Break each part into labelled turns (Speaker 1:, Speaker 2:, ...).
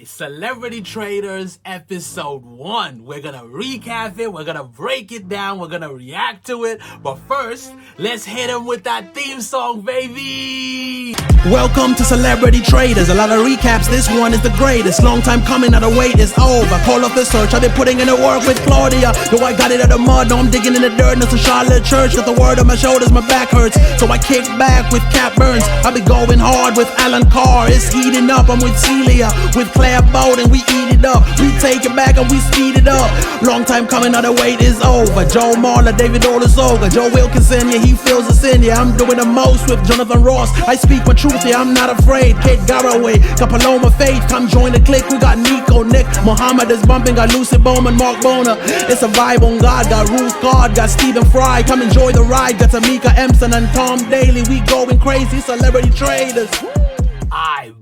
Speaker 1: Celebrity Traitors episode 1. We're gonna recap it, we're gonna break it down, we're gonna react to it. But first, let's hit them with that theme song, baby!
Speaker 2: Welcome to Celebrity Traitors. A lot of recaps, this one is the greatest. Long time coming, now the wait is over. Call off the search, I've been putting in the work with Claudia. Yo, I got it out of the mud, now I'm digging in the dirt. That's a Charlotte church, got the word on my shoulders, my back hurts. So I kick back with Cat Burns. I've been going hard with Carr. It's heating up, I'm with Celia. With Clare Balding, we eat it up. We take it back and we speed it up. Long time coming, now the wait is over. Joe Marler, David Olusoga, Joe Wilkinson, yeah, he feels us in. Yeah, I'm doing the most with Jonathan Ross. I speak my truth, yeah, I'm not afraid. Kate Garraway, got Paloma Faith, come join the clique. We got Niko, Nick, Mohammed is bumping, got Beumont, Mark Bonnar. It's a vibe on God, got Ruth Codd, got Stephen Fry, come enjoy the ride. Got Tameka, Empson and Daley, we going crazy, Celebrity Traitors.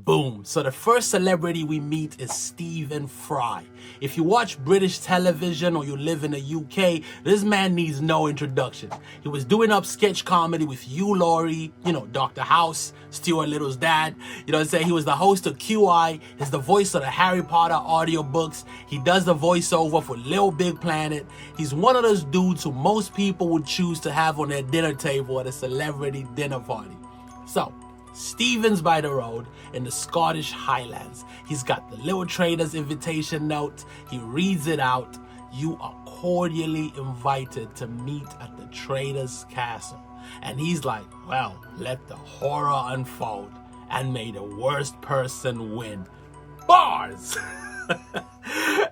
Speaker 1: Boom. So the first celebrity we meet is Stephen Fry. If you watch British television or you live in the UK, this man needs no introduction. He was doing up sketch comedy with Hugh Laurie, Dr. House, Stuart Little's dad. You know what I'm saying? He was the host of QI. He's the voice of the Harry Potter audiobooks. He does the voiceover for Little Big Planet. He's one of those dudes who most people would choose to have on their dinner table at a celebrity dinner party. So, Stephen's by the road in the Scottish Highlands. He's got the Little Traitors invitation note. He reads it out. You are cordially invited to meet at the Traitors' Castle. And he's like, well, let the horror unfold and may the worst person win. Bars!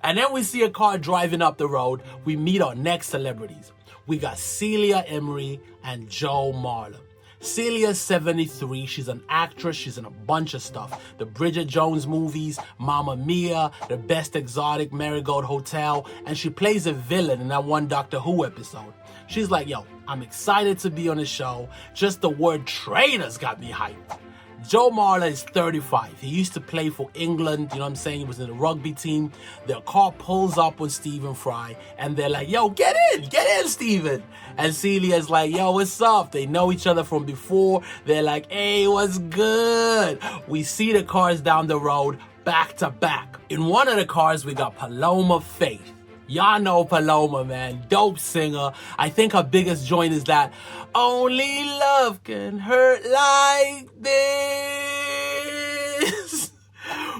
Speaker 1: And then we see a car driving up the road. We meet our next celebrities. We got Celia Imrie and Joe Marler. Celia's 73, she's an actress, she's in a bunch of stuff. The Bridget Jones movies, Mamma Mia, The Best Exotic, Marigold Hotel, and she plays a villain in that one Doctor Who episode. She's like, yo, I'm excited to be on the show. Just the word traitors got me hyped. Joe Marler is 35. He used to play for England, you know what I'm saying? He was in the rugby team. Their car pulls up with Stephen Fry, and they're like, yo, get in, Stephen. And Celia's like, yo, what's up? They know each other from before. They're like, hey, what's good? We see the cars down the road, back to back. In one of the cars, we got Paloma Faith. Y'all know Paloma, man. Dope singer. I think her biggest joint is that only love can hurt like this.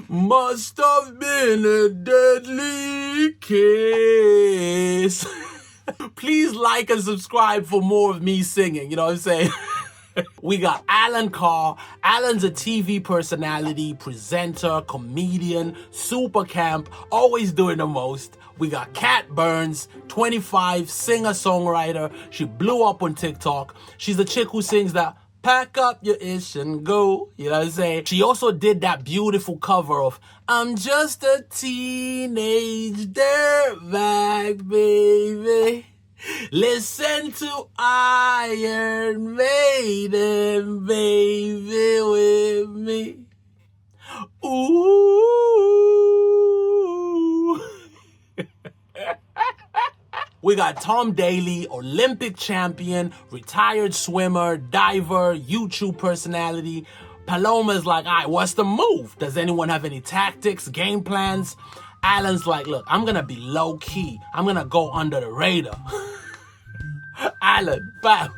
Speaker 1: Must have been a deadly kiss. Please like and subscribe for more of me singing. You know what I'm saying? We got Carr. Alan's a TV personality, presenter, comedian, super camp, always doing the most. We got Cat Burns, 25, singer-songwriter. She blew up on TikTok. She's a chick who sings that pack up your ish and go. You know what I'm saying? She also did that beautiful cover of I'm just a teenage dirtbag, baby. Listen to Iron Maiden, baby, with me. Ooh. We got Tom Daley, Olympic champion, retired swimmer, diver, YouTube personality. Paloma's like, all right, what's the move? Does anyone have any tactics, game plans? Alan's like, look, I'm gonna be low key. I'm gonna go under the radar. Alan, bam,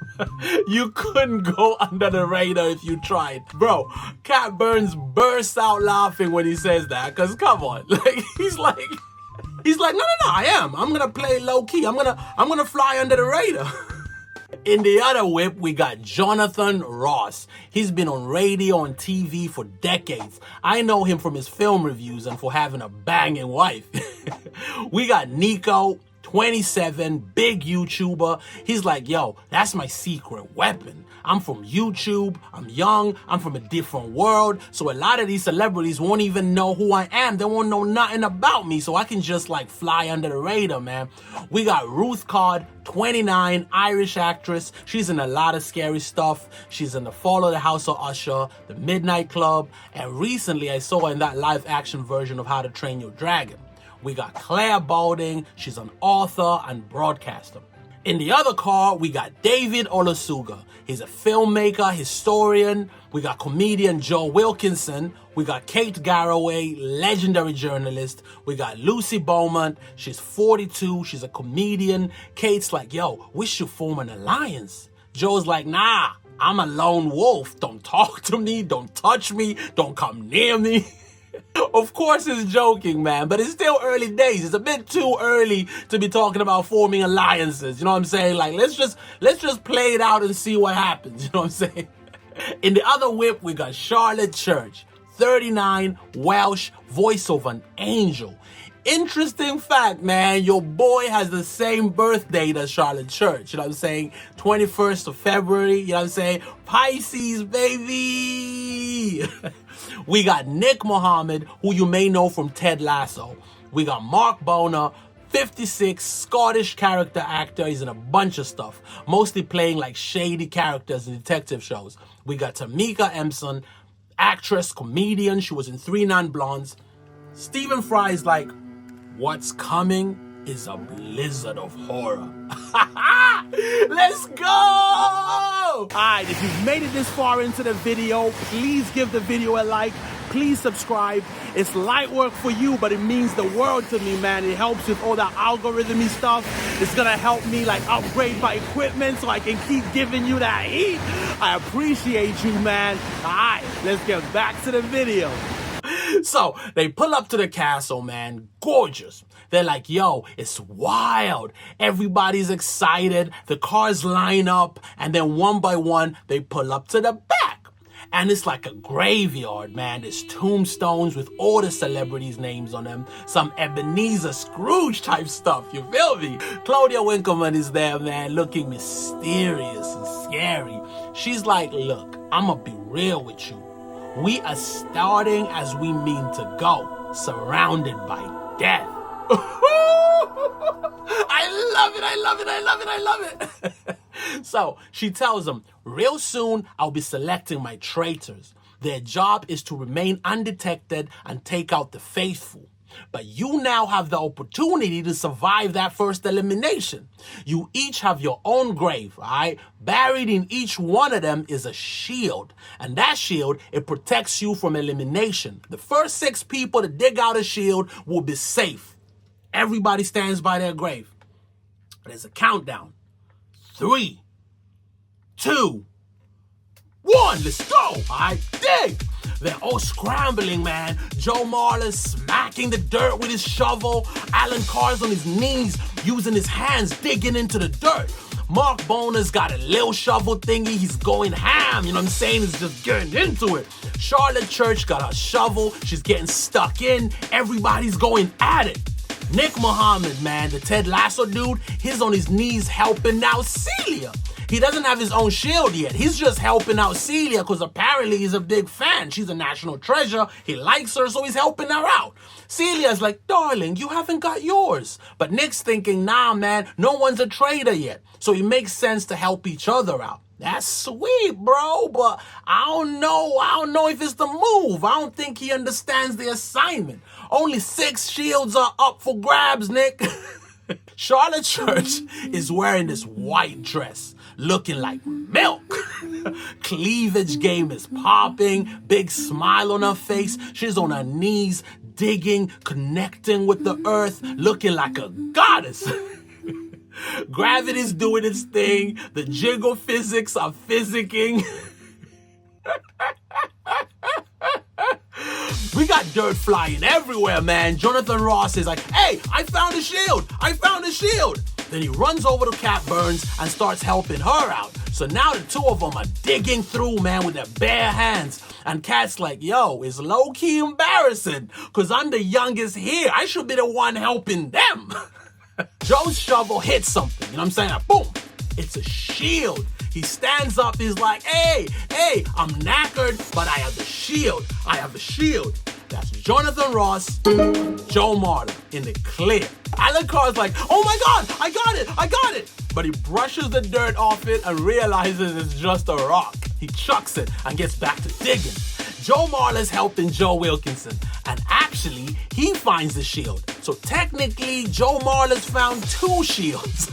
Speaker 1: you couldn't go under the radar if you tried. Bro, Cat Burns bursts out laughing when he says that, cause come on, he's like, no, I am. I'm gonna play low key. I'm gonna fly under the radar. In the other whip, we got Jonathan Ross. He's been on radio and TV for decades. I know him from his film reviews and for having a banging wife. We got Niko, 27, big YouTuber. He's like, yo, that's my secret weapon. I'm from YouTube, I'm young, I'm from a different world, so a lot of these celebrities won't even know who I am. They won't know nothing about me, so I can just fly under the radar, man. We got Ruth Codd, 29, Irish actress. She's in a lot of scary stuff. She's in The Fall of the House of Usher, The Midnight Club, and recently I saw her in that live action version of How to Train Your Dragon. We got Clare Balding. She's an author and broadcaster. In the other car, we got David Olusoga. He's a filmmaker, historian. We got comedian Joe Wilkinson. We got Kate Garraway, legendary journalist. We got Lucy Beumont. She's 42. She's a comedian. Kate's like, yo, we should form an alliance. Joe's like, nah, I'm a lone wolf. Don't talk to me. Don't touch me. Don't come near me. Of course it's joking, man, but it's still early days. It's a bit too early to be talking about forming alliances. You know what I'm saying? Like, let's just play it out and see what happens. You know what I'm saying? In the other whip, we got Charlotte Church, 39, Welsh, voice of an angel. Interesting fact, man, your boy has the same birth date as Charlotte Church. You know what I'm saying? 21st of February, you know what I'm saying? Pisces, baby! We got Nick Mohammed, who you may know from Ted Lasso. We got Mark Bonnar, 56, Scottish character actor. He's in a bunch of stuff, mostly playing like shady characters in detective shows. We got Tameka Empson, actress, comedian. She was in 3 Non-Blondes. Stephen Fry is like, what's coming is a blizzard of horror. Let's go! Alright, if you've made it this far into the video, please give the video a like. Please subscribe. It's light work for you, but it means the world to me, man. It helps with all that algorithmy stuff. It's gonna help me like upgrade my equipment so I can keep giving you that heat. I appreciate you, man. Alright, let's get back to the video. So they pull up to the castle, man. Gorgeous. They're like, yo, it's wild. Everybody's excited. The cars line up. And then one by one, they pull up to the back. And it's like a graveyard, man. There's tombstones with all the celebrities' names on them. Some Ebenezer Scrooge type stuff. You feel me? Claudia Winkleman is there, man, looking mysterious and scary. She's like, look, I'm gonna be real with you. We are starting as we mean to go, surrounded by death. I love it, I love it, I love it, I love it. So she tells him, real soon I'll be selecting my traitors. Their job is to remain undetected and take out the faithful. But you now have the opportunity to survive that first elimination. You each have your own grave, all right? Buried in each one of them is a shield. And that shield, it protects you from elimination. The first 6 people to dig out a shield will be safe. Everybody stands by their grave. There's a countdown. 3, 2, 1, let's go, all right? Dig! They're all scrambling, man. Joe Marler's smacking the dirt with his shovel. Alan Carr's on his knees, using his hands, digging into the dirt. Mark Bonar's got a little shovel thingy. He's going ham, you know what I'm saying? He's just getting into it. Charlotte Church got her shovel. She's getting stuck in. Everybody's going at it. Nick Mohammed, man, the Ted Lasso dude, he's on his knees helping out Celia. He doesn't have his own shield yet. He's just helping out Celia because apparently he's a big fan. She's a national treasure. He likes her, so he's helping her out. Celia's like, darling, you haven't got yours. But Nick's thinking, nah, man, no one's a traitor yet. So it makes sense to help each other out. That's sweet, bro, but I don't know if it's the move. I don't think he understands the assignment. Only 6 shields are up for grabs, Nick. Charlotte Church is wearing this white dress, looking like milk. Cleavage game is popping, big smile on her face. She's on her knees, digging, connecting with the earth, looking like a goddess. Gravity's doing its thing. The jiggle physics are physicking. We got dirt flying everywhere, man. Jonathan Ross is like, hey, I found a shield. I found a shield. Then he runs over to Cat Burns and starts helping her out. So now the 2 of them are digging through, man, with their bare hands. And Cat's like, yo, it's low-key embarrassing because I'm the youngest here. I should be the one helping them. Joe's shovel hits something, you know what I'm saying? Like, boom, it's a shield. He stands up, he's like, hey, I'm knackered, but I have the shield. I have the shield. That's Jonathan Ross, Joe Marler in the clear. Alan Carr's like, oh my God, I got it. But he brushes the dirt off it and realizes it's just a rock. He chucks it and gets back to digging. Joe Marler's helping Joe Wilkinson, and actually, he finds the shield. So technically, Joe Marler's found 2 shields.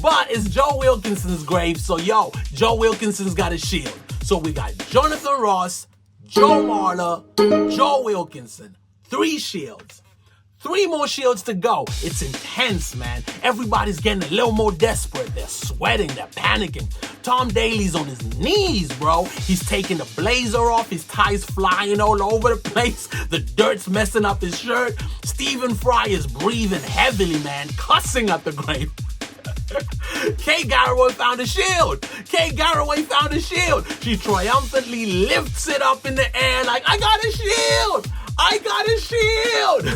Speaker 1: But it's Joe Wilkinson's grave, so yo, Joe Wilkinson's got a shield. So we got Jonathan Ross, Joe Marler, Joe Wilkinson. 3 shields. 3 more shields to go. It's intense, man. Everybody's getting a little more desperate. They're sweating, they're panicking. Tom Daley's on his knees, bro. He's taking the blazer off, his tie's flying all over the place. The dirt's messing up his shirt. Stephen Fry is breathing heavily, man, cussing at the grave. Garraway found a shield. Garraway found a shield. She triumphantly lifts it up in the air like, I got a shield! I got a shield!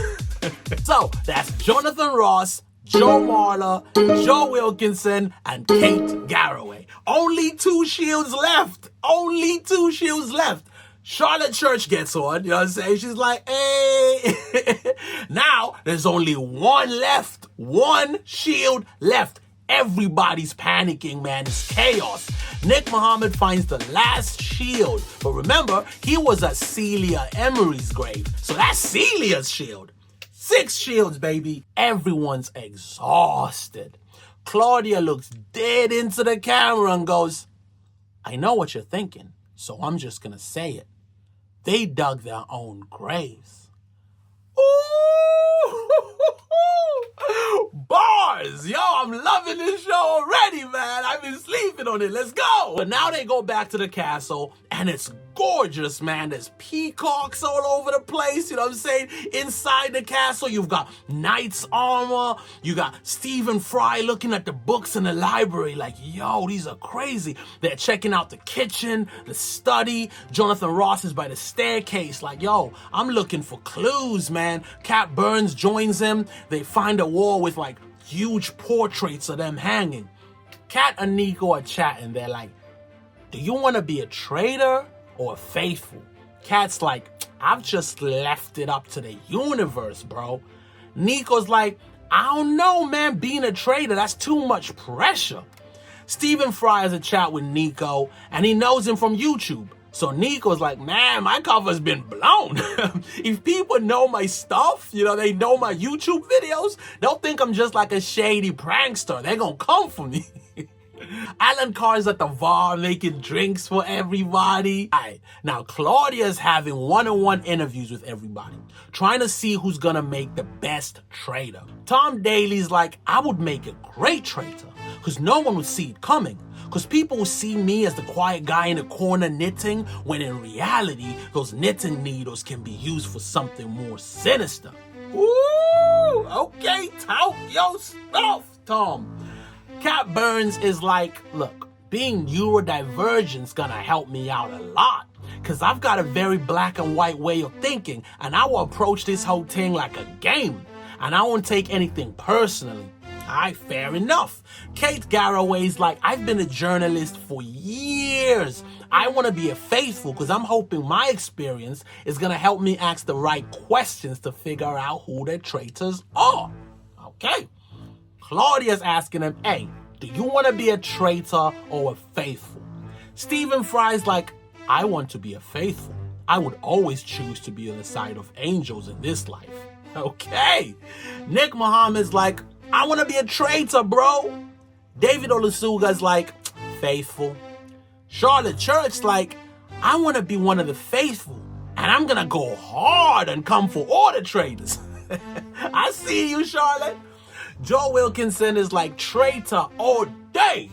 Speaker 1: So, that's Jonathan Ross, Joe Marler, Joe Wilkinson, and Kate Garraway. Only 2 shields left. Only 2 shields left. Charlotte Church gets on, you know what I'm saying? She's like, hey. Now, there's only 1 left. 1 shield left. Everybody's panicking, man. It's chaos. Nick Mohammed finds the last shield. But remember, he was at Celia Imrie's grave. So that's Celia's shield. 6 shields, baby. Everyone's exhausted. Claudia looks dead into the camera and goes, I know what you're thinking, so I'm just gonna say it. They dug their own graves. Ooh! Bars! Yo, I'm loving this show already, man. I've been sleeping on it. Let's go! But now they go back to the castle, and it's gorgeous, man. There's peacocks all over the place, you know what I'm saying? Inside the castle, you've got knight's armor. You got Stephen Fry looking at the books in the library like, yo, these are crazy. They're checking out the kitchen, the study. Jonathan Ross is by the staircase like, yo, I'm looking for clues, man. Cat Burns joins him. They find a wall with like huge portraits of them hanging. Cat and Niko are chatting. They're like, do you want to be a traitor or faithful? Cat's like, I've just left it up to the universe, bro. Niko's like, I don't know, man. Being a traitor, that's too much pressure. Stephen Fry has a chat with Niko, and he knows him from YouTube. So Niko's like, man, my cover's been blown. If people know my stuff, you know, they know my YouTube videos, they'll think I'm just like a shady prankster. They're gonna come for me. Alan Carr's at the bar making drinks for everybody. All right, now Claudia's having one-on-one interviews with everybody, trying to see who's gonna make the best traitor. Tom Daley's like, I would make a great traitor, because no one would see it coming. Because people will see me as the quiet guy in the corner knitting, when in reality, those knitting needles can be used for something more sinister. Ooh, okay, talk your stuff, Tom. Cat Burns is like, look, being neurodivergent's gonna help me out a lot, because I've got a very black and white way of thinking, and I will approach this whole thing like a game, and I won't take anything personally. Alright, fair enough. Kate Garraway's like, I've been a journalist for years. I want to be a faithful because I'm hoping my experience is going to help me ask the right questions to figure out who the traitors are. Okay. Claudia's asking him, hey, do you want to be a traitor or a faithful? Stephen Fry's like, I want to be a faithful. I would always choose to be on the side of angels in this life. Okay. Nick Mohammed's like, I want to be a traitor, bro. David Olusoga's like, faithful. Charlotte Church's like, I want to be one of the faithful, and I'm going to go hard and come for all the traitors. I see you, Charlotte. Joe Wilkinson is like, traitor all day.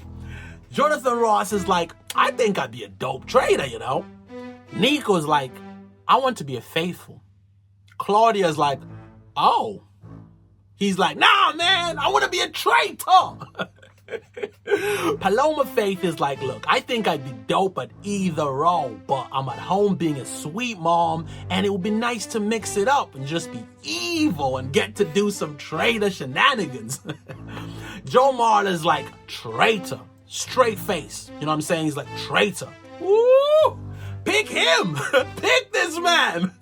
Speaker 1: Jonathan Ross is like, I think I'd be a dope traitor, you know. Niko's like, I want to be a faithful. Claudia's like, oh. He's like, nah, man, I want to be a traitor. Paloma Faith is like, look, I think I'd be dope at either role, but I'm at home being a sweet mom, and it would be nice to mix it up and just be evil and get to do some traitor shenanigans. Joe Marler's like, traitor, straight face. You know what I'm saying? He's like, traitor. Woo! Pick him. Pick this man.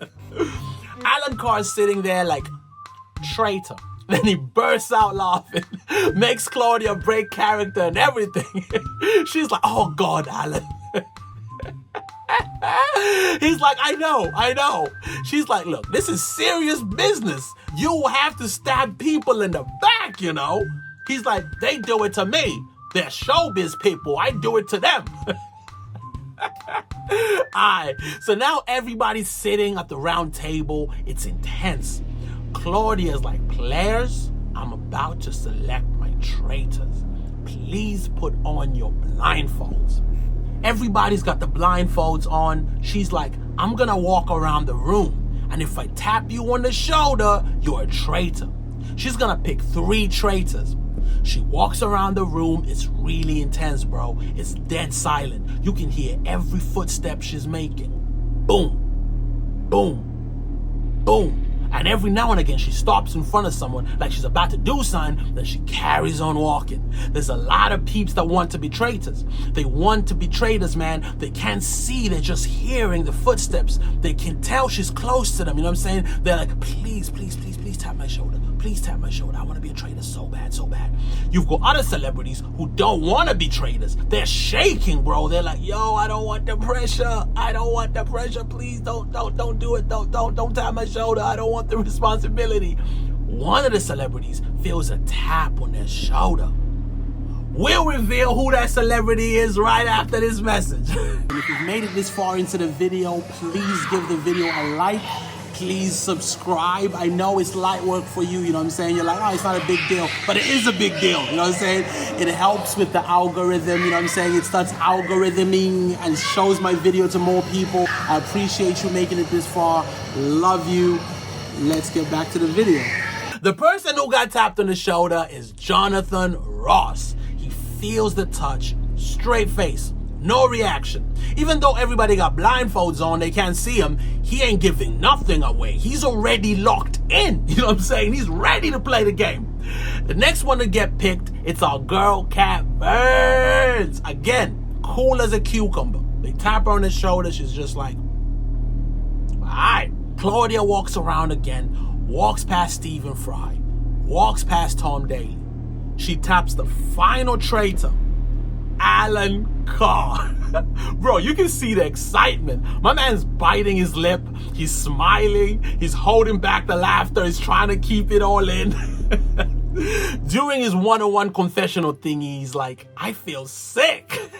Speaker 1: Alan Carr's sitting there like, traitor. Then he bursts out laughing, makes Claudia break character and everything. She's like, oh God, Alan. He's like, I know. She's like, look, this is serious business. You will have to stab people in the back, you know. He's like, they do it to me. They're showbiz people. I do it to them. Alright, so now everybody's sitting at the round table. It's intense. Claudia's like, players, I'm about to select my traitors. Please put on your blindfolds. Everybody's got the blindfolds on. She's like, I'm gonna walk around the room, and if I tap you on the shoulder, you're a traitor. She's gonna pick 3 traitors. She walks around the room. It's really intense, bro. It's dead silent. You can hear every footstep she's making. Boom, boom, boom. And every now and again, she stops in front of someone like she's about to do something, then she carries on walking. There's a lot of peeps that want to be traitors. They want to be traitors, man. They can't see. They're just hearing the footsteps. They can tell she's close to them. You know what I'm saying? They're like, please, please, please, please tap my shoulder. Please tap my shoulder. I want to be a traitor so bad, so bad. You've got other celebrities who don't want to be traitors. They're shaking, bro. They're like, yo, I don't want the pressure. I don't want the pressure. Please don't do it. Don't tap my shoulder. I don't want the responsibility. One of the celebrities feels a tap on their shoulder. We'll reveal who that celebrity is right after this message. And if you've made it this far into the video, please give the video a like. Please subscribe. I know it's light work for you, you know what I'm saying? You're like, oh, it's not a big deal. But it is a big deal, you know what I'm saying? It helps with the algorithm, you know what I'm saying? It starts algorithming and shows my video to more people. I appreciate you making it this far. Love you. Let's get back to the video. The person who got tapped on the shoulder is Jonathan Ross. He feels the touch, straight face. No reaction. Even though everybody got blindfolds on, they can't see him, he ain't giving nothing away. He's already locked in. You know what I'm saying? He's ready to play the game. The next one to get picked, it's our girl, Cat Burns. Again, cool as a cucumber. They tap her on the shoulder. She's just like, all right. Claudia walks around again, walks past Stephen Fry, walks past Tom Daley. She taps the final traitor, Alan Carr. Bro, you can see the excitement. My man's biting his lip. He's smiling. He's holding back the laughter. He's trying to keep it all in. During his one-on-one confessional thing, he's like, I feel sick.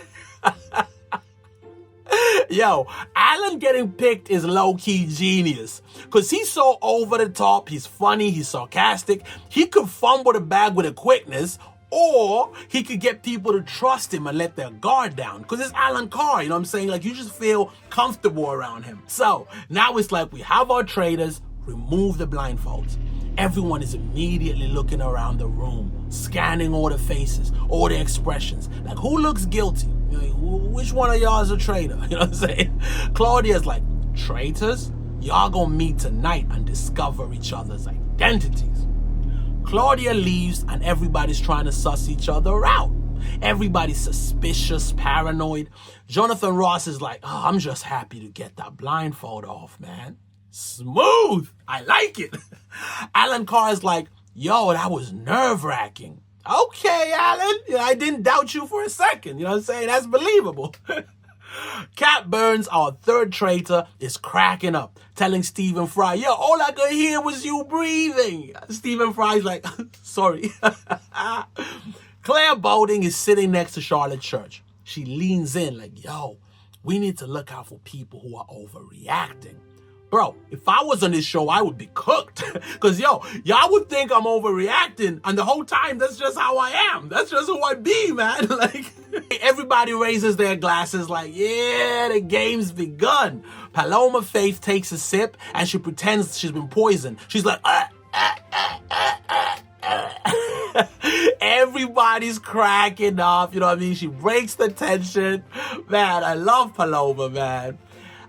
Speaker 1: Yo, Alan getting picked is low-key genius. Because he's so over the top. He's funny. He's sarcastic. He could fumble the bag with a quickness, or he could get people to trust him and let their guard down. Because it's Alan Carr, you know what I'm saying? Like, you just feel comfortable around him. So, now it's like we have our traitors, remove the blindfolds. Everyone is immediately looking around the room, scanning all the faces, all the expressions. Like, who looks guilty? You know, which one of y'all is a traitor? You know what I'm saying? Claudia's like, traitors? Y'all gonna meet tonight and discover each other's identities. Claudia leaves and everybody's trying to suss each other out. Everybody's suspicious, paranoid. Jonathan Ross is like, oh, I'm just happy to get that blindfold off, man. Smooth. I like it. Alan Carr is like, yo, that was nerve-wracking. Okay, Alan. I didn't doubt you for a second. You know what I'm saying? That's believable. Cat Burns, our third traitor, is cracking up, telling Stephen Fry, yo, all I could hear was you breathing. Stephen Fry's like, sorry. Clare Balding is sitting next to Charlotte Church. She leans in like, yo, we need to look out for people who are overreacting. Bro, if I was on this show, I would be cooked. Because, yo, y'all would think I'm overreacting. And the whole time, that's just how I am. That's just who I be, man. Like, everybody raises their glasses like, yeah, the game's begun. Paloma Faith takes a sip and she pretends she's been poisoned. She's like, Everybody's cracking up. You know what I mean? She breaks the tension. Man, I love Paloma, man.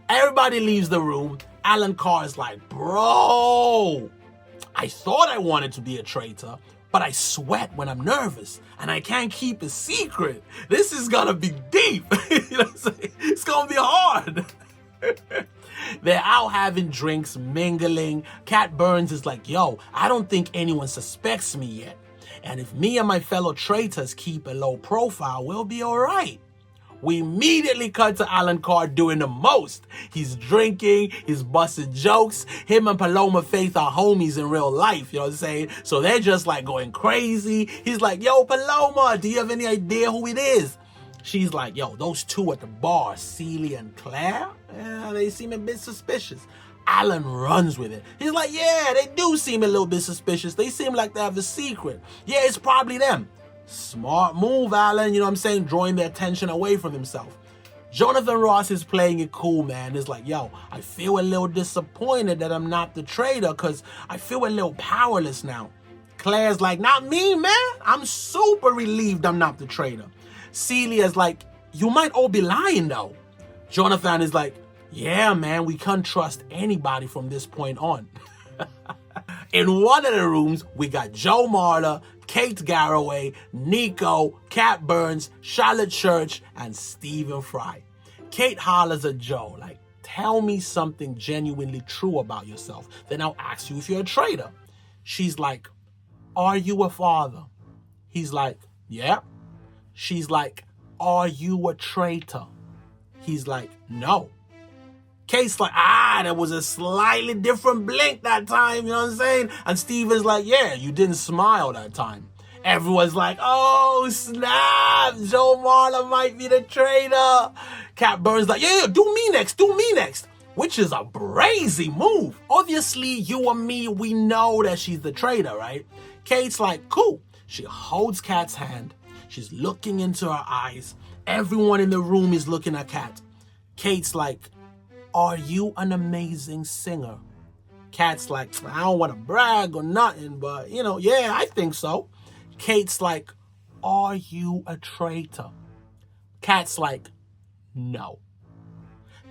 Speaker 1: Everybody leaves the room. Alan Carr is like, bro, I thought I wanted to be a traitor, but I sweat when I'm nervous and I can't keep a secret. This is gonna be deep. You know what I'm saying? It's gonna be hard. They're out having drinks, mingling. Cat Burns is like, yo, I don't think anyone suspects me yet. And if me and my fellow traitors keep a low profile, we'll be all right. We immediately cut to Alan Carr doing the most. He's drinking, he's busting jokes. Him and Paloma Faith are homies in real life, you know what I'm saying? So they're just like going crazy. He's like, yo, Paloma, do you have any idea who it is? She's like, yo, those two at the bar, Celia and Clare, they seem a bit suspicious. Alan runs with it. He's like, yeah, they do seem a little bit suspicious. They seem like they have a secret. Yeah, it's probably them. Smart move, Alan, you know what I'm saying? Drawing their attention away from himself. Jonathan Ross is playing it cool, man. It's like, yo, I feel a little disappointed that I'm not the traitor because I feel a little powerless now. Claire's like, not me, man. I'm super relieved I'm not the traitor. Celia's like, you might all be lying, though. Jonathan is like, yeah, man, we can't trust anybody from this point on. In one of the rooms, we got Joe Marler, Kate Garraway, Niko, Cat Burns, Charlotte Church, and Stephen Fry. Kate hollers at Joe, like, tell me something genuinely true about yourself. Then I'll ask you if you're a traitor. She's like, are you a father? He's like, yeah. She's like, are you a traitor? He's like, no. Kate's like, there was a slightly different blink that time, you know what I'm saying? And Steven's like, yeah, you didn't smile that time. Everyone's like, oh, snap, Joe Marler might be the traitor. Cat Burns like, yeah, do me next. Which is a brazy move. Obviously, you and me, we know that she's the traitor, right? Kate's like, cool. She holds Kat's hand. She's looking into her eyes. Everyone in the room is looking at Kat. Kate's like, are you an amazing singer? Kat's like, I don't want to brag or nothing, but, yeah, I think so. Kate's like, are you a traitor? Kat's like, no.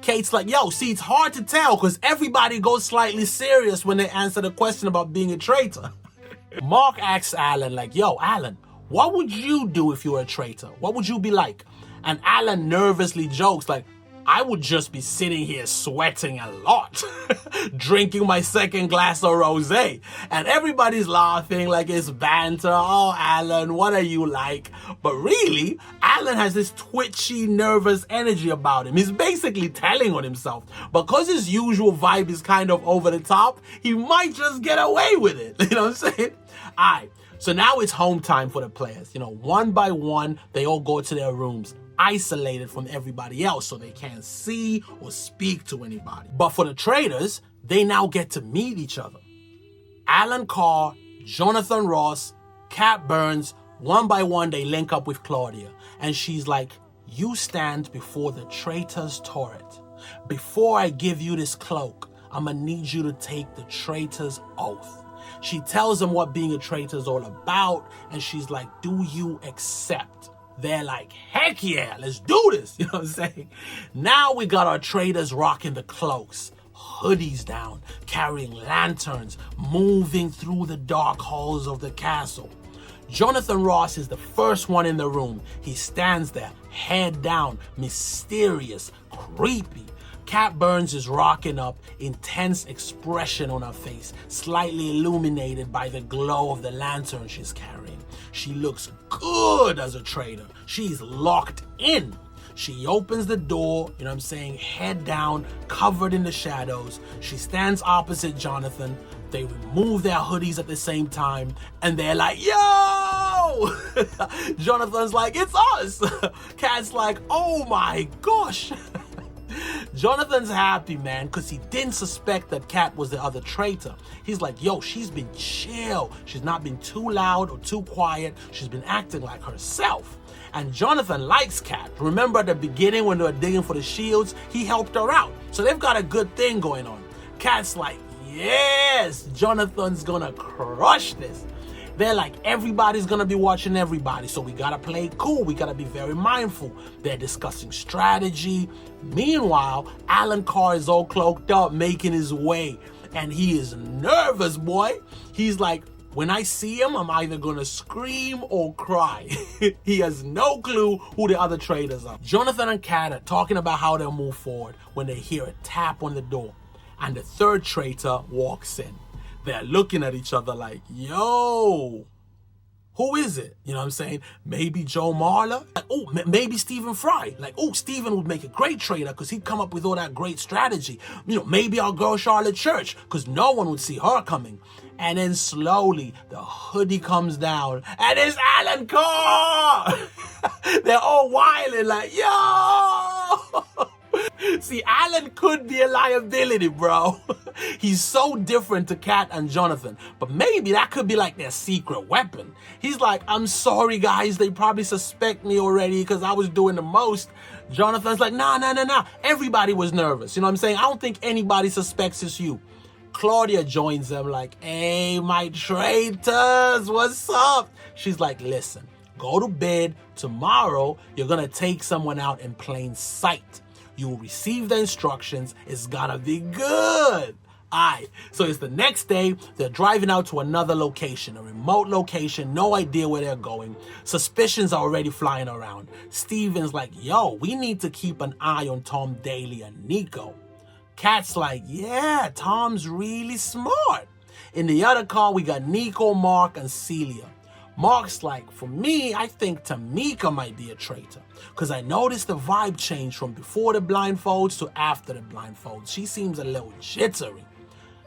Speaker 1: Kate's like, yo, see, it's hard to tell because everybody goes slightly serious when they answer the question about being a traitor. Mark asks Alan, like, yo, Alan, what would you do if you were a traitor? What would you be like? And Alan nervously jokes, like, I would just be sitting here sweating a lot, drinking my second glass of rosé. And everybody's laughing like it's banter. Oh, Alan, what are you like? But really, Alan has this twitchy, nervous energy about him. He's basically telling on himself. Because his usual vibe is kind of over the top, he might just get away with it. You know what I'm saying? All right. So now it's home time for the players. One by one, they all go to their rooms, isolated from everybody else so they can't see or speak to anybody. But for the traitors, they now get to meet each other. Alan Carr, Jonathan Ross, Cat Burns, one by one they link up with Claudia. And she's like, you stand before the traitor's turret. Before I give you this cloak, I'm gonna need you to take the traitor's oath. She tells them what being a traitor is all about, and she's like, do you accept? They're like, heck yeah, let's do this. You know what I'm saying? Now we got our traitors rocking the cloaks, hoodies down, carrying lanterns, moving through the dark halls of the castle. Jonathan Ross is the first one in the room. He stands there, head down, mysterious, creepy. Cat Burns is rocking up, intense expression on her face, slightly illuminated by the glow of the lantern she's carrying. She looks good as a traitor. She's locked in. She opens the door, you know what I'm saying, head down, covered in the shadows. She stands opposite Jonathan. They remove their hoodies at the same time, and they're like, yo! Jonathan's like, it's us! Cat's like, oh my gosh! Jonathan's happy, man, because he didn't suspect that Kat was the other traitor. He's like, yo, she's been chill. She's not been too loud or too quiet. She's been acting like herself. And Jonathan likes Kat. Remember at the beginning when they were digging for the shields, he helped her out. So they've got a good thing going on. Kat's like, yes, Jonathan's gonna crush this. They're like, everybody's gonna be watching everybody, so we gotta play cool. We gotta be very mindful. They're discussing strategy. Meanwhile, Alan Carr is all cloaked up, making his way, and he is nervous, boy. He's like, when I see him, I'm either gonna scream or cry. He has no clue who the other traitors are. Jonathan and Kat are talking about how they'll move forward when they hear a tap on the door, and the third traitor walks in. They're looking at each other like, yo, Who is it? You know what I'm saying? Maybe Joe Marler? Like, oh, maybe Stephen Fry. Like, oh, Stephen would make a great traitor because he'd come up with all that great strategy. You know, maybe our girl Charlotte Church because no one would see her coming. And then slowly the hoodie comes down and it's Alan Carr. They're all wilding like, yo! See, Alan could be a liability, bro. He's so different to Kat and Jonathan. But maybe that could be like their secret weapon. He's like, I'm sorry, guys. They probably suspect me already because I was doing the most. Jonathan's like, nah. Everybody was nervous. You know what I'm saying? I don't think anybody suspects it's you. Claudia joins them like, hey, my traitors, what's up? She's like, listen, go to bed. Tomorrow, you're going to take someone out in plain sight. You will receive the instructions. It's gonna be good. Alright, so it's the next day. They're driving out to another location, a remote location, no idea where they're going. Suspicions are already flying around. Steven's like, yo, we need to keep an eye on Tom, Daley, and Niko. Kat's like, yeah, Tom's really smart. In the other car, we got Niko, Mark, and Celia. Mark's like, for me, I think Tameka might be a traitor because I noticed the vibe change from before the blindfolds to after the blindfolds. She seems a little jittery.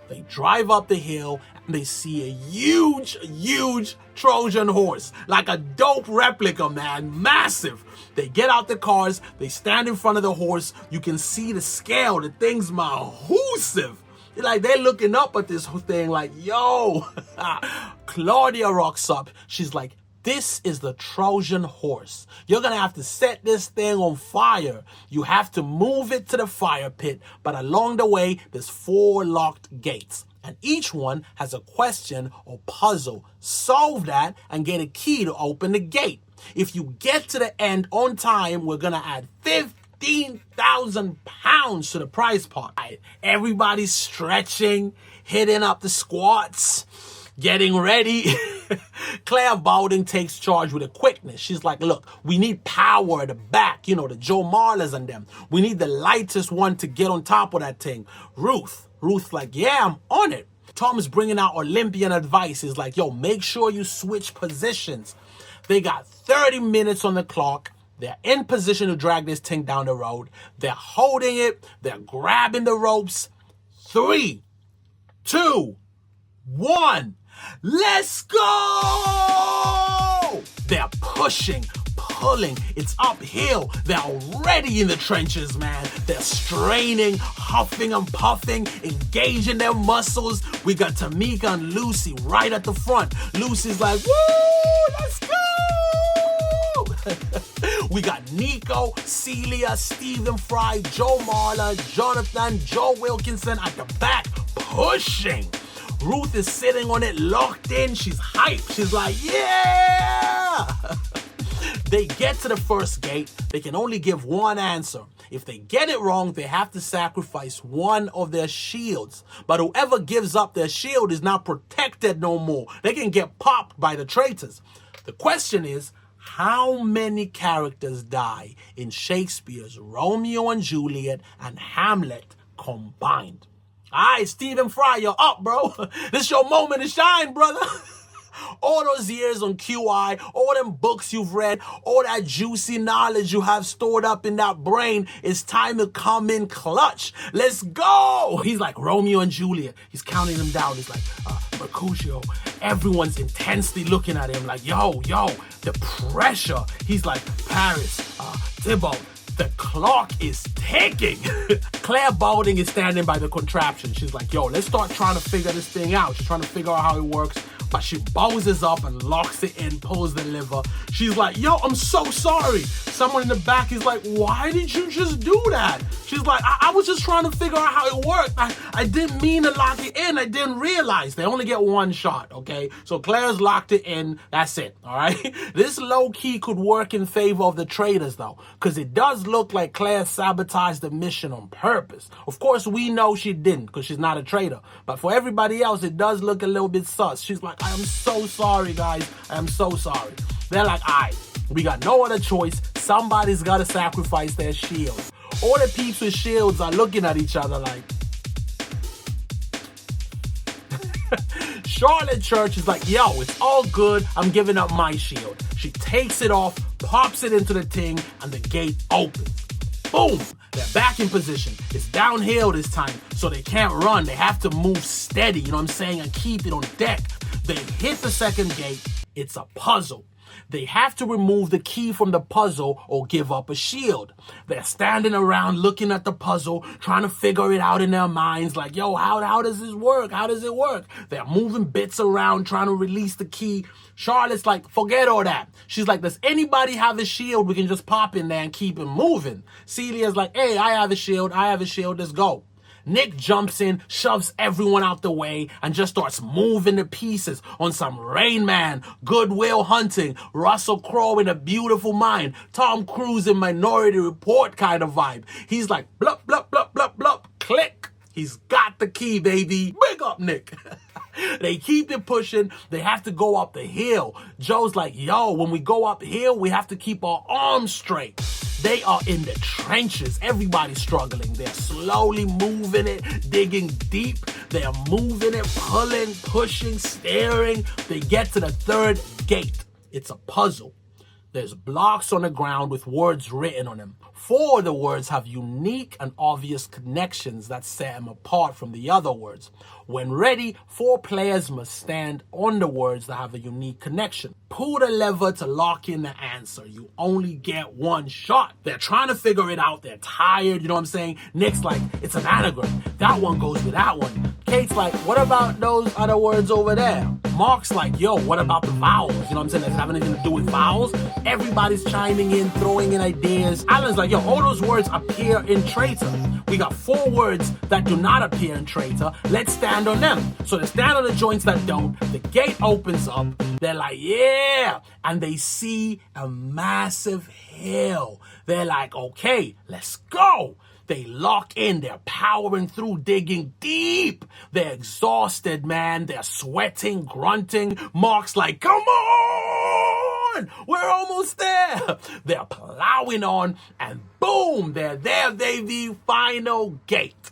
Speaker 1: They drive up the hill and they see a huge Trojan horse, like a dope replica, man, massive. They get out the cars, they stand in front of the horse. You can see the scale, the thing's massive. Like, they're looking up at this thing like, yo. Claudia rocks up. She's like, this is the Trojan horse. You're going to have to set this thing on fire. You have to move it to the fire pit. But along the way, there's 4 locked gates. And each one has a question or puzzle. Solve that and get a key to open the gate. If you get to the end on time, we're going to add 15,000 pounds to the prize pot. Everybody's stretching, hitting up the squats, getting ready. Clare Balding takes charge with a quickness. She's like, look, we need power at the back. You know, the Joe Marlers and them. We need the lightest one to get on top of that thing. Ruth's like, yeah, I'm on it. Tom is bringing out Olympian advice. He's like, yo, make sure you switch positions. They got 30 minutes on the clock. They're in position to drag this thing down the road. They're holding it. They're grabbing the ropes. 3, 2, 1. Let's go! They're pushing, pulling. It's uphill. They're already in the trenches, man. They're straining, huffing and puffing, engaging their muscles. We got Tameka and Lucy right at the front. Lucy's like, woo, let's go! We got Niko, Celia, Stephen Fry, Joe Marler, Jonathan, Joe Wilkinson at the back, pushing. Ruth is sitting on it, locked in. She's hyped. She's like, yeah! They get to the first gate. They can only give one answer. If they get it wrong, they have to sacrifice one of their shields. But whoever gives up their shield is not protected no more. They can get popped by the traitors. The question is, how many characters die in Shakespeare's Romeo and Juliet and Hamlet combined? All right, Stephen Fry, you're up, bro. This your moment to shine, brother. All those years on QI, all them books you've read, all that juicy knowledge you have stored up in that brain, it's time to come in clutch. Let's go. He's like Romeo and Juliet. He's counting them down. He's like, Mercutio. Everyone's intensely looking at him like, yo, the pressure. He's like, Paris, Thibault. The clock is ticking. Clare Balding is standing by the contraption. She's like, yo, let's start trying to figure this thing out. She's trying to figure out how it works. But she bowses up and locks it in, pulls the lever. She's like, yo, I'm so sorry. Someone in the back is like, why did you just do that? She's like, I was just trying to figure out how it worked. I didn't mean to lock it in. I didn't realize. They only get one shot, okay? So Claire's locked it in. That's it, all right? This low-key could work in favor of the traitors, though, because it does look like Claire sabotaged the mission on purpose. Of course, we know she didn't because she's not a traitor. But for everybody else, it does look a little bit sus. She's like, I am so sorry, guys. I am so sorry. They're like, all right, we got no other choice. Somebody's got to sacrifice their shields. All the peeps with shields are looking at each other like... Charlotte Church is like, yo, it's all good. I'm giving up my shield. She takes it off, pops it into the thing, and the gate opens. Boom! They're back in position. It's downhill this time, so they can't run. They have to move steady, you know what I'm saying, and keep it on deck. They hit the second gate. It's a puzzle. They have to remove the key from the puzzle or give up a shield. They're standing around looking at the puzzle, trying to figure it out in their minds, like, yo, how does this work? How does it work? They're moving bits around, trying to release the key. Charlotte's like, forget all that. She's like, does anybody have a shield? We can just pop in there and keep it moving. Celia's like, hey, I have a shield, let's go. Nick jumps in, shoves everyone out the way, and just starts moving the pieces on some Rain Man, Goodwill Hunting, Russell Crowe in A Beautiful Mind, Tom Cruise in Minority Report kind of vibe. He's like, blup, blup, blup, blup, blup, click. He's got the key, baby. Big up, Nick. They keep it pushing. They have to go up the hill. Joe's like, yo, when we go uphill, we have to keep our arms straight. They are in the trenches. Everybody's struggling. They're slowly moving it, digging deep. They're moving it, pulling, pushing, staring. They get to the third gate. It's a puzzle. There's blocks on the ground with words written on them. 4 of the words have unique and obvious connections that set them apart from the other words. When ready, 4 players must stand on the words that have a unique connection. Pull the lever to lock in the answer. You only get 1 shot. They're trying to figure it out. They're tired, you know what I'm saying? Nick's like, it's an anagram. That one goes with that one. Kate's like, what about those other words over there? Mark's like, yo, what about the vowels? You know what I'm saying? Does it have anything to do with vowels? Everybody's chiming in, throwing in ideas. Alan's like, yo, all those words appear in Traitor. We got 4 words that do not appear in Traitor. Let's stand on them. So they stand on the joints that don't. The gate opens up. They're like, yeah. And they see a massive hill. They're like, okay, let's go. They lock in. They're powering through, digging deep. They're exhausted, man. They're sweating, grunting. Mark's like, come on! We're almost there. They're plowing on, and boom, they're there, baby. Final gate.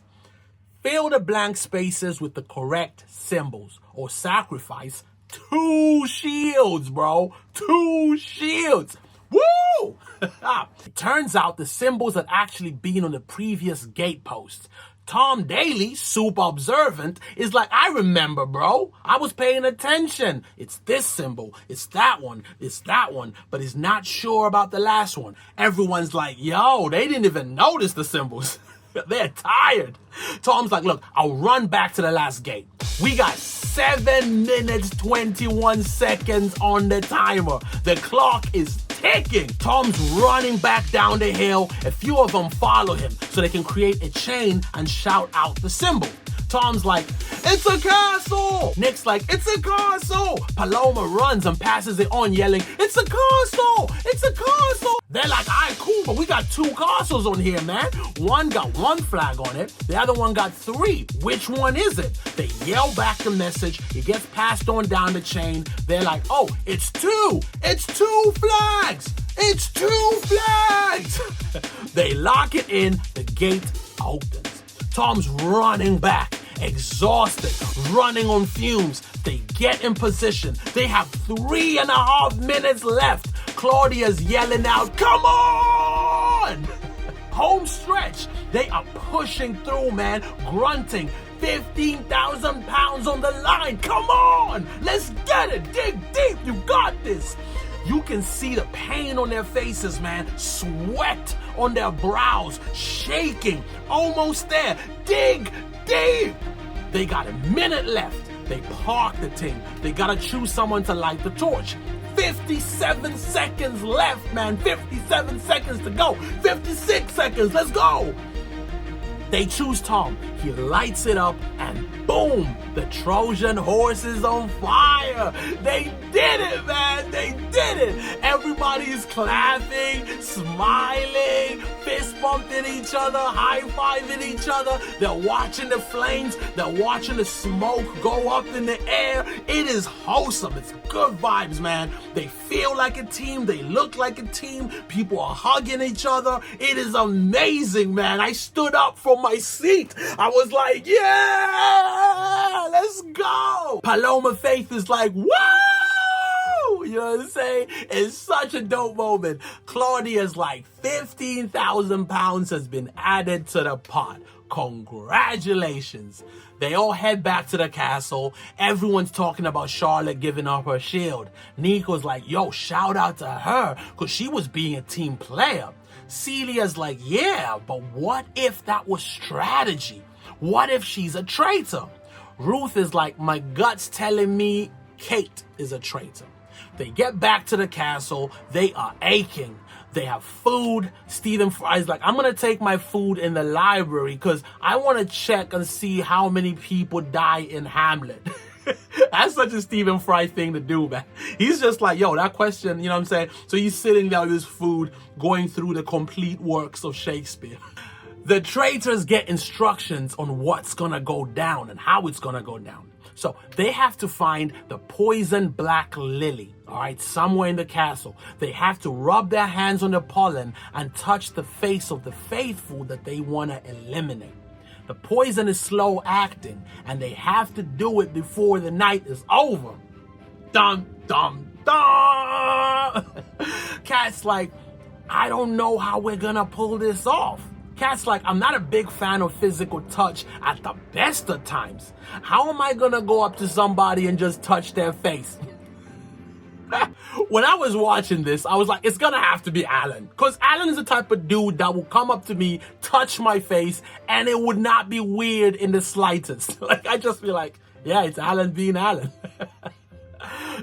Speaker 1: Fill the blank spaces with the correct symbols or sacrifice 2 shields, bro. 2 shields. Woo! It turns out the symbols had actually been on the previous gate post. Tom Daley, super observant, is like, I remember, bro. I was paying attention. It's this symbol. It's that one. It's that one. But he's not sure about the last one. Everyone's like, yo, they didn't even notice the symbols. They're tired. Tom's like, look, I'll run back to the last gate. We got 7 minutes, 21 seconds on the timer. The clock is ticking. Tom's running back down the hill. A few of them follow him so they can create a chain and shout out the symbol. Tom's like, it's a castle! Nick's like, it's a castle! Paloma runs and passes it on, yelling, it's a castle! It's a castle! They're like, all right, cool, but we got 2 castles on here, man. One got 1 flag on it. The other one got 3. Which one is it? They yell back the message. It gets passed on down the chain. They're like, oh, it's 2! It's 2 flags! It's 2 flags! They lock it in. The gate opens. Tom's running back, exhausted, running on fumes. They get in position. They have 3.5 minutes left. Claudia's yelling out, come on! Home stretch. They are pushing through, man, grunting. 15,000 pounds on the line. Come on! Let's get it. Dig deep. You got this. You can see the pain on their faces, man. Sweat on their brows, shaking. Almost there. Dig deep. They got a minute left. They park the thing. They gotta choose someone to light the torch. 57 seconds left, man. 57 seconds to go. 56 seconds. Let's go. They choose Tom. He lights it up, and boom, the Trojan horse is on fire. They did it, man. They did it. Everybody's clapping, smiling, fist bumping each other, high-fiving each other. They're watching the flames. They're watching the smoke go up in the air. It is wholesome. It's good vibes, man. They feel like a team. They look like a team. People are hugging each other. It is amazing, man. I stood up from my seat. I was like, yeah! yeah, let's go. Paloma Faith is like, whoa! You know what I'm saying? It's such a dope moment. Claudia's like 15,000 pounds has been added to the pot. Congratulations. They all head back to the castle. Everyone's talking about Charlotte giving up her shield. Niko's like, yo, shout out to her because she was being a team player. Celia's like, yeah, but what if that was strategy? What if she's a traitor? Ruth is like, my gut's telling me Kate is a traitor. They get back to the castle. They are aching. They have food. Stephen Fry's like, I'm going to take my food in the library because I want to check and see how many people die in Hamlet. That's such a Stephen Fry thing to do, man. He's just like, yo, that question, you know what I'm saying? So he's sitting there with his food, going through the complete works of Shakespeare. The traitors get instructions on what's going to go down and how it's going to go down. So they have to find the poison black lily, all right, somewhere in the castle. They have to rub their hands on the pollen and touch the face of the faithful that they want to eliminate. The poison is slow acting, and they have to do it before the night is over. Dum, dum, dum. Cat's like, I don't know how we're gonna pull this off. Cat's like, I'm not a big fan of physical touch at the best of times. How am I gonna go up to somebody and just touch their face? When I was watching this, I was like, it's gonna have to be Alan. Because Alan is the type of dude that will come up to me, touch my face, and it would not be weird in the slightest. Like, I'd just be like, yeah, it's Alan being Alan.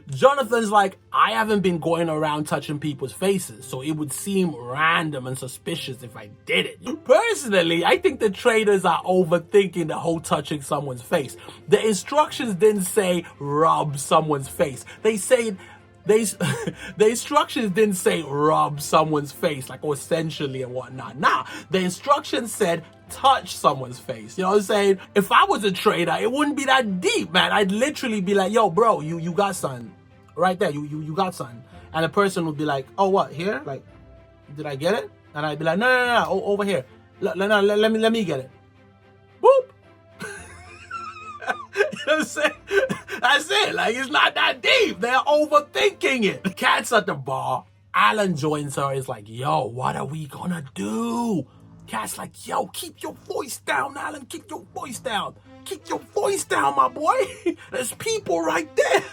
Speaker 1: Jonathan's like, I haven't been going around touching people's faces, so it would seem random and suspicious if I did it. Personally, I think the traitors are overthinking the whole touching someone's face. The instructions didn't say rub someone's face. The instructions didn't say rub someone's face, like essentially and whatnot. Nah, the instructions said touch someone's face. You know what I'm saying? If I was a traitor, it wouldn't be that deep, man. I'd literally be like, yo, bro, you got something. Right there, you got something. And the person would be like, oh, what, here? Like, did I get it? And I'd be like, no, over here. Let me get it. Boop. You know what I'm saying? That's it. Like, it's not that deep. They're overthinking it. Cat's at the bar. Alan joins her. It's like, yo, what are we gonna do? Cat's like, yo, keep your voice down, Alan. Keep your voice down. Keep your voice down, my boy. There's people right there.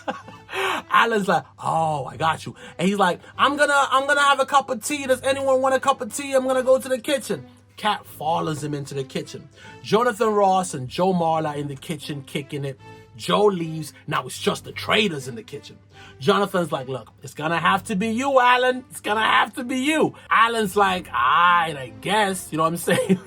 Speaker 1: Alan's like, oh, I got you. And he's like, I'm gonna have a cup of tea. Does anyone want a cup of tea? I'm gonna go to the kitchen. Cat follows him into the kitchen. Jonathan Ross and Joe Marler in the kitchen kicking it. Joe leaves. Now it's just the traitors in the kitchen. Jonathan's like, look, it's gonna have to be you, Alan. It's gonna have to be you. Alan's like, alright, I guess. You know what I'm saying?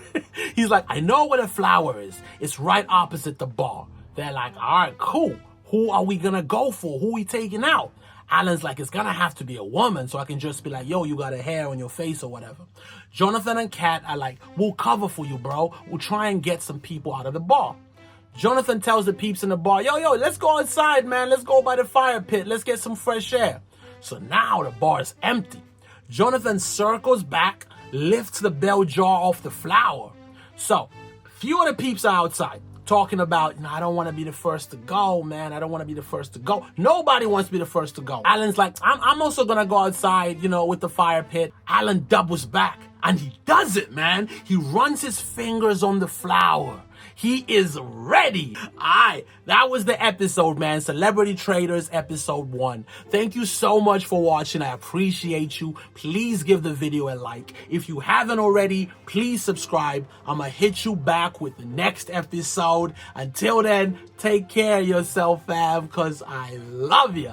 Speaker 1: He's like, I know where the flower is. It's right opposite the bar. They're like, alright, cool. Who are we gonna go for? Who are we taking out? Alan's like, it's gonna have to be a woman, so I can just be like, yo, you got a hair on your face or whatever. Jonathan and Kat are like, we'll cover for you, bro. We'll try and get some people out of the bar. Jonathan tells the peeps in the bar, yo, let's go outside, man. Let's go by the fire pit. Let's get some fresh air. So now the bar is empty. Jonathan circles back, lifts the bell jar off the flower. So, few of the peeps are outside talking about, I don't want to be the first to go, man. I don't want to be the first to go. Nobody wants to be the first to go. Alan's like, I'm also going to go outside, with the fire pit. Alan doubles back, and he does it, man. He runs his fingers on the flower. He is ready. Alright, that was the episode, man. Celebrity Traitors, episode 1. Thank you so much for watching. I appreciate you. Please give the video a like. If you haven't already, please subscribe. I'm gonna hit you back with the next episode. Until then, take care of yourself, fam, because I love you.